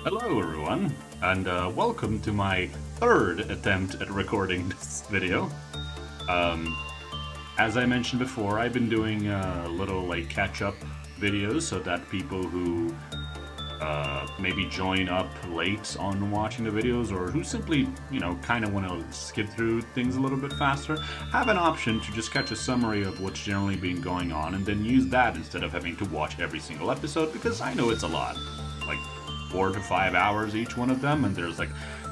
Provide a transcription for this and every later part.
Hello everyone, and welcome to my third attempt at recording this video. Um, as I mentioned before, I've been doing little catch-up videos so that people who maybe join up late on watching the videos or who simply, kind of want to skip through things a little bit faster, have an option to just catch a summary of what's generally been going on and then use that instead of having to watch every single episode, because I know it's a lot. Like 4 to 5 hours each one of them, and there's like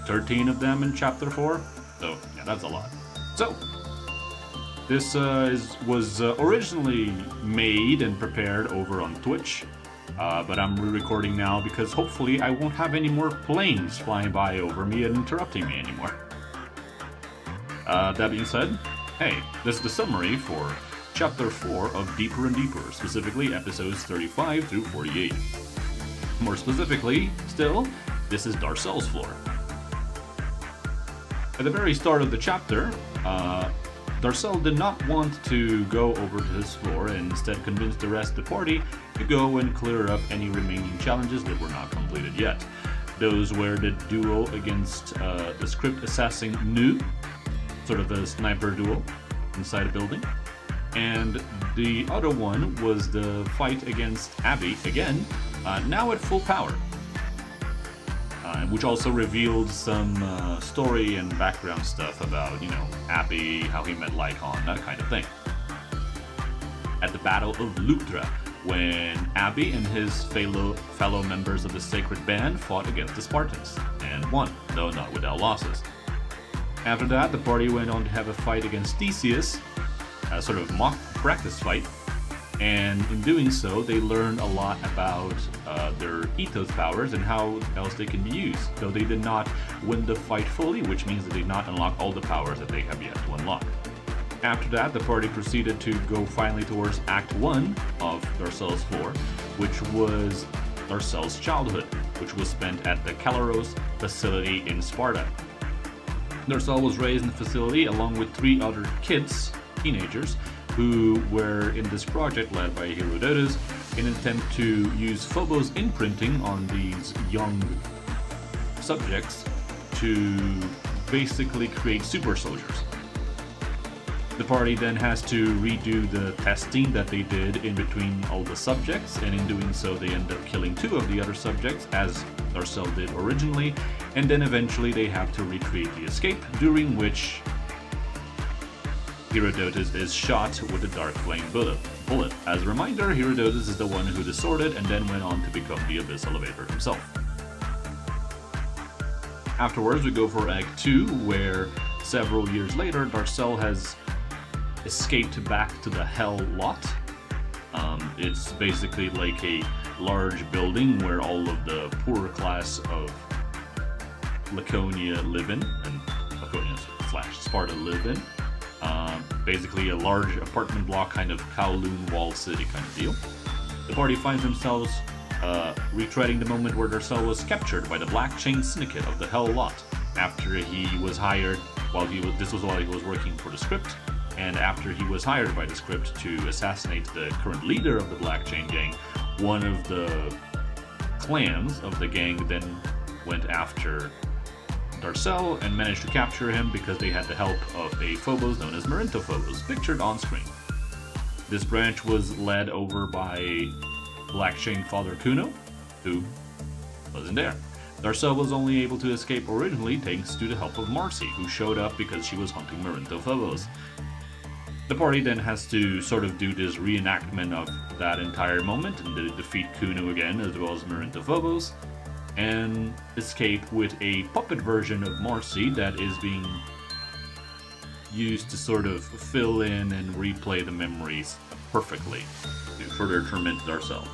13 of them in chapter 4. So yeah, that's a lot. So this was originally made and prepared over on Twitch, but I'm re-recording now because hopefully I won't have any more planes flying by over me and interrupting me anymore. That being said, hey, this is the summary for chapter 4 of Deeper and Deeper, specifically episodes 35 through 48. More specifically, still, this is Darcel's floor. At the very start of the chapter, Darcel did not want to go over to his floor and instead convinced the rest of the party to go and clear up any remaining challenges that were not completed yet. Those were the duel against the script assassin Nu, sort of a sniper duel inside a building, and the other one was the fight against Abby, again, now at full power, which also revealed some story and background stuff about, Abby, how he met Lycon, that kind of thing. At the Battle of Luktra, when Abby and his fellow members of the Sacred Band fought against the Spartans, and won, though not without losses. After that, the party went on to have a fight against Theseus, a sort of mock practice fight, and in doing so, they learned a lot about their ethos powers and how else they can be used, though they did not win the fight fully, which means that they did not unlock all the powers that they have yet to unlock. After that, the party proceeded to go finally towards Act 1 of Darcel's floor, which was Darcel's childhood, which was spent at the Calaros facility in Sparta. Darcel was raised in the facility along with 3 other kids, teenagers, who were in this project led by Herodotus in an attempt to use Phobos imprinting on these young subjects to basically create super soldiers. The party then has to redo the testing that they did in between all the subjects, and in doing so they end up killing 2 of the other subjects, as Darcel did originally, and then eventually they have to recreate the escape, during which Herodotus is shot with a dark flame bullet. As a reminder, Herodotus is the one who distorted and then went on to become the Abyss Elevator himself. Afterwards, we go for Act 2, where several years later, Darcel has escaped back to the Hell Lot. It's basically like a large building where all of the poorer class of Laconia live in, and Laconia/Sparta live in. Basically a large apartment block, kind of Kowloon walled city kind of deal. The party finds themselves retreading the moment where Darcel was captured by the Black Chain Syndicate of the Hell Lot after he was hired while he was working for the script, and after he was hired by the script to assassinate the current leader of the Black Chain gang. One of the clans of the gang then went after Darcel and managed to capture him because they had the help of a Phobos known as Phobos, pictured on screen. This branch was led over by Black Chain Father Kuno, who wasn't there. Darcel was only able to escape originally thanks to the help of Marcy, who showed up because she was hunting Phobos. The party then has to sort of do this reenactment of that entire moment and defeat Kuno again, as well as Phobos, and escape with a puppet version of Marcy that is being used to sort of fill in and replay the memories perfectly to further torment Darcel.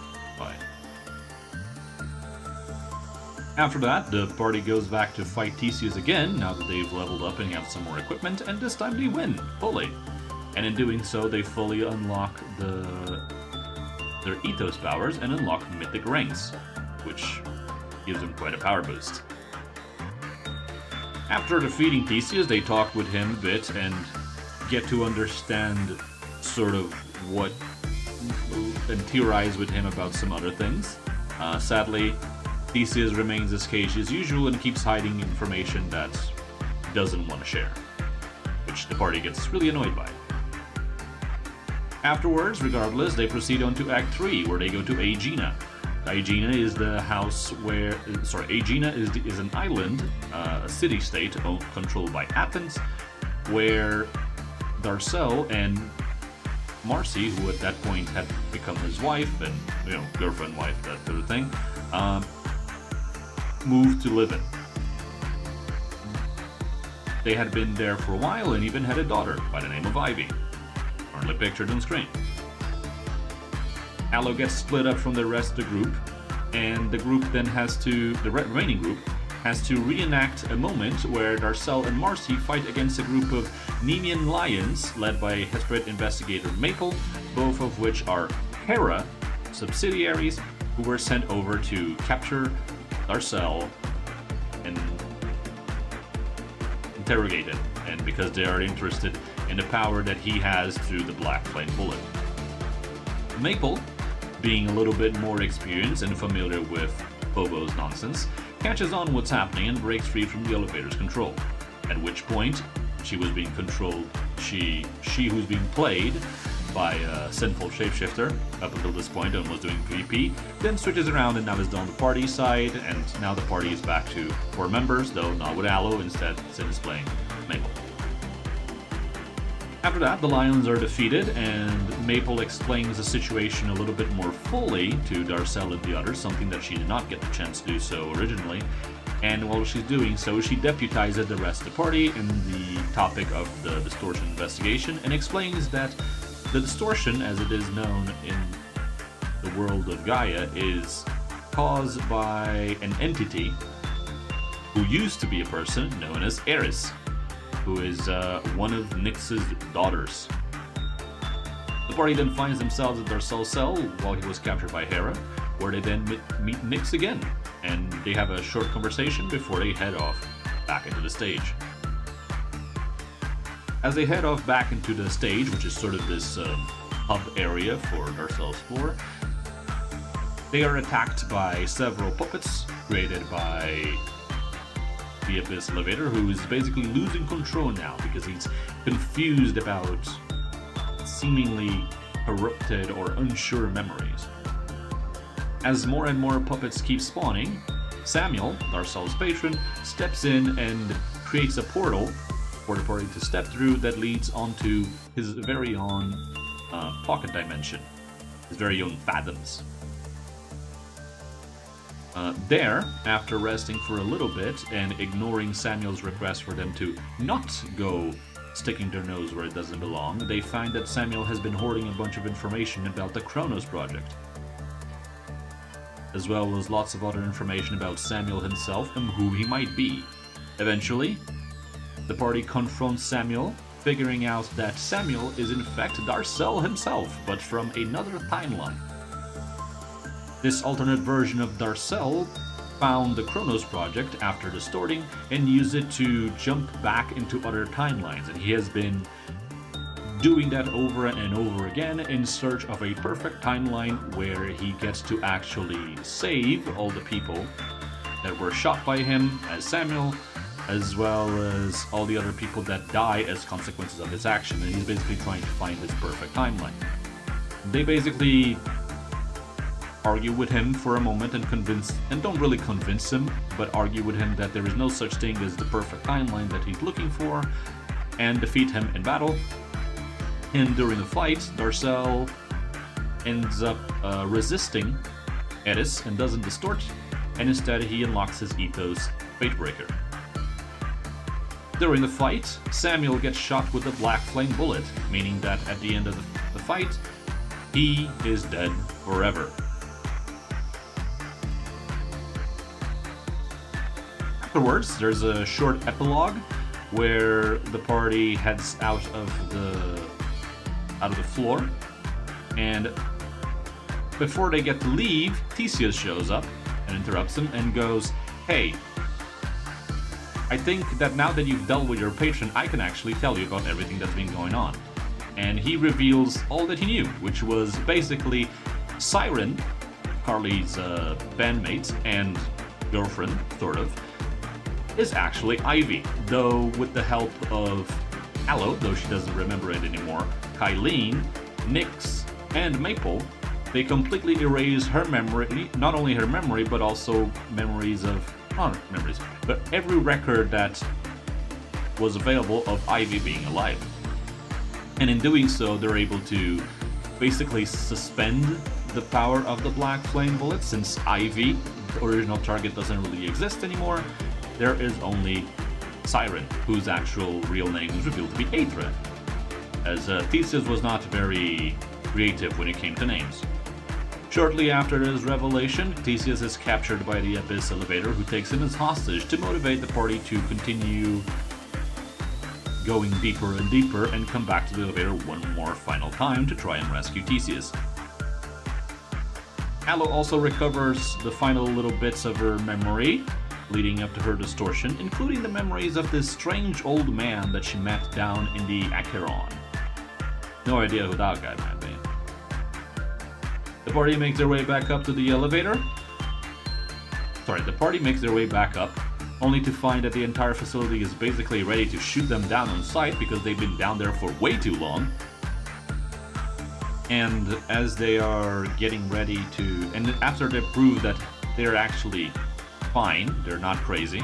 After that, the party goes back to fight Theseus again, now that they've leveled up and have some more equipment, and this time they win, fully. And in doing so, they fully unlock their ethos powers and unlock mythic ranks, which gives them quite a power boost. After defeating Theseus, they talk with him a bit and get to understand sort of what, and theorize with him about some other things. Sadly, Theseus remains as cagey as usual and keeps hiding information that he doesn't want to share, which the party gets really annoyed by. Afterwards, regardless, they proceed on to Act 3, where they go to Aegina. Aegina is the house where... Aegina is an island, a city-state controlled by Athens, where Darcel and Marcy, who at that point had become his wife and, girlfriend, wife, that sort of thing, moved to live in. They had been there for a while and even had a daughter by the name of Ivy, currently pictured on screen. Aloe gets split up from the rest of the group, and the remaining group has to reenact a moment where Darcel and Marcy fight against a group of Nemean lions led by Hesperet investigator Maple, both of which are Hera subsidiaries who were sent over to capture Darcel and interrogate him, and because they are interested in the power that he has through the Black Flame Bullet. Maple, being a little bit more experienced and familiar with Bobo's nonsense, catches on what's happening and breaks free from the elevator's control. At which point, she was being controlled, she who's being played by a sinful shapeshifter up until this point and was doing PvP, then switches around and now is on the party side, and now the party is back to 4 members, though not with Aloe, instead Sin is playing Maple. After that, the Lions are defeated, and Maple explains the situation a little bit more fully to Darcel and the others, something that she did not get the chance to do so originally. And while she's doing so, she deputizes the rest of the party in the topic of the distortion investigation and explains that the distortion, as it is known in the world of Gaia, is caused by an entity who used to be a person known as Eris, who is one of Nyx's daughters. The party then finds themselves at Darcel's cell while he was captured by Hera, where they then meet Nyx again, and they have a short conversation before they head off back into the stage. As they head off back into the stage, which is sort of this hub area for Darcel's floor, they are attacked by several puppets created by the Abyss Elevator, who is basically losing control now because he's confused about seemingly corrupted or unsure memories. As more and more puppets keep spawning, Samuel, Darcel's patron, steps in and creates a portal for the party to step through that leads onto his very own pocket dimension, his very own fathoms. There, after resting for a little bit and ignoring Samuel's request for them to not go sticking their nose where it doesn't belong, they find that Samuel has been hoarding a bunch of information about the Kronos project, as well as lots of other information about Samuel himself and who he might be. Eventually, the party confronts Samuel, figuring out that Samuel is in fact Darcel himself, but from another timeline. This alternate version of Darcel found the Kronos project after distorting and used it to jump back into other timelines, and he has been doing that over and over again in search of a perfect timeline where he gets to actually save all the people that were shot by him as Samuel, as well as all the other people that die as consequences of his action, and he's basically trying to find his perfect timeline. They basically argue with him for a moment and don't really convince him, but argue with him that there is no such thing as the perfect timeline that he's looking for, and defeat him in battle. And during the fight, Darcel ends up resisting Eris and doesn't distort, and instead he unlocks his ethos Fatebreaker. During the fight, Samuel gets shot with a Black Flame Bullet, meaning that at the end of the fight, he is dead forever. Afterwards, there's a short epilogue where the party heads out of the floor, and before they get to leave, Theseus shows up and interrupts them and goes, "Hey, I think that now that you've dealt with your patron, I can actually tell you about everything that's been going on." And he reveals all that he knew, which was basically Siren, Carly's bandmate, and girlfriend, sort of, is actually Ivy, though with the help of Aloe, though she doesn't remember it anymore, Kylene, Nyx, and Maple, they completely erase her memory, not only her memory, but also memories of, not memories, but every record that was available of Ivy being alive. And in doing so, they're able to basically suspend the power of the Black Flame Bullet, since Ivy, the original target, doesn't really exist anymore. There is only Siren, whose actual real name is revealed to be Aethra, as Theseus was not very creative when it came to names. Shortly after his revelation, Theseus is captured by the Abyss Elevator, who takes him as hostage to motivate the party to continue going deeper and deeper and come back to the elevator one more final time to try and rescue Theseus. Aloe also recovers the final little bits of her memory leading up to her distortion, including the memories of this strange old man that she met down in the Acheron. No idea who that guy might be. The party makes their way back up to the elevator. The party makes their way back up, only to find that the entire facility is basically ready to shoot them down on sight because they've been down there for way too long. And as they are getting ready to, and after they prove that they're actually fine, they're not crazy,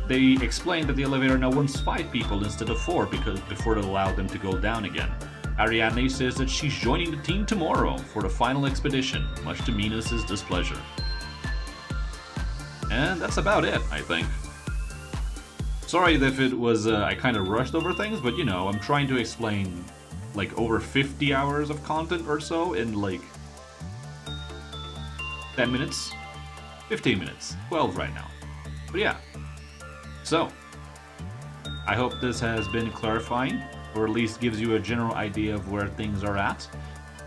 they explain that the elevator now wants 5 people instead of 4 because before it allowed them to go down again. Ariadne says that she's joining the team tomorrow for the final expedition, much to Minos' displeasure. And that's about it, I think. Sorry if it was, I kind of rushed over things, but you know, I'm trying to explain like over 50 hours of content or so in like 10 minutes, 15 minutes, 12 right now. But yeah, so I hope this has been clarifying, or at least gives you a general idea of where things are at.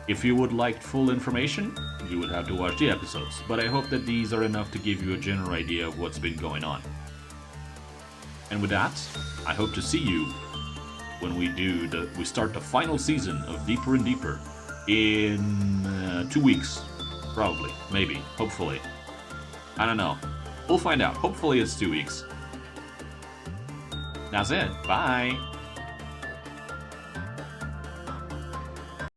If you would like full information, you would have to watch the episodes, but I hope that these are enough to give you a general idea of what's been going on. And with that, I hope to see you when we start the final season of Deeper and Deeper in 2 weeks, probably, maybe, hopefully. I don't know. We'll find out. Hopefully it's 2 weeks. That's it. Bye.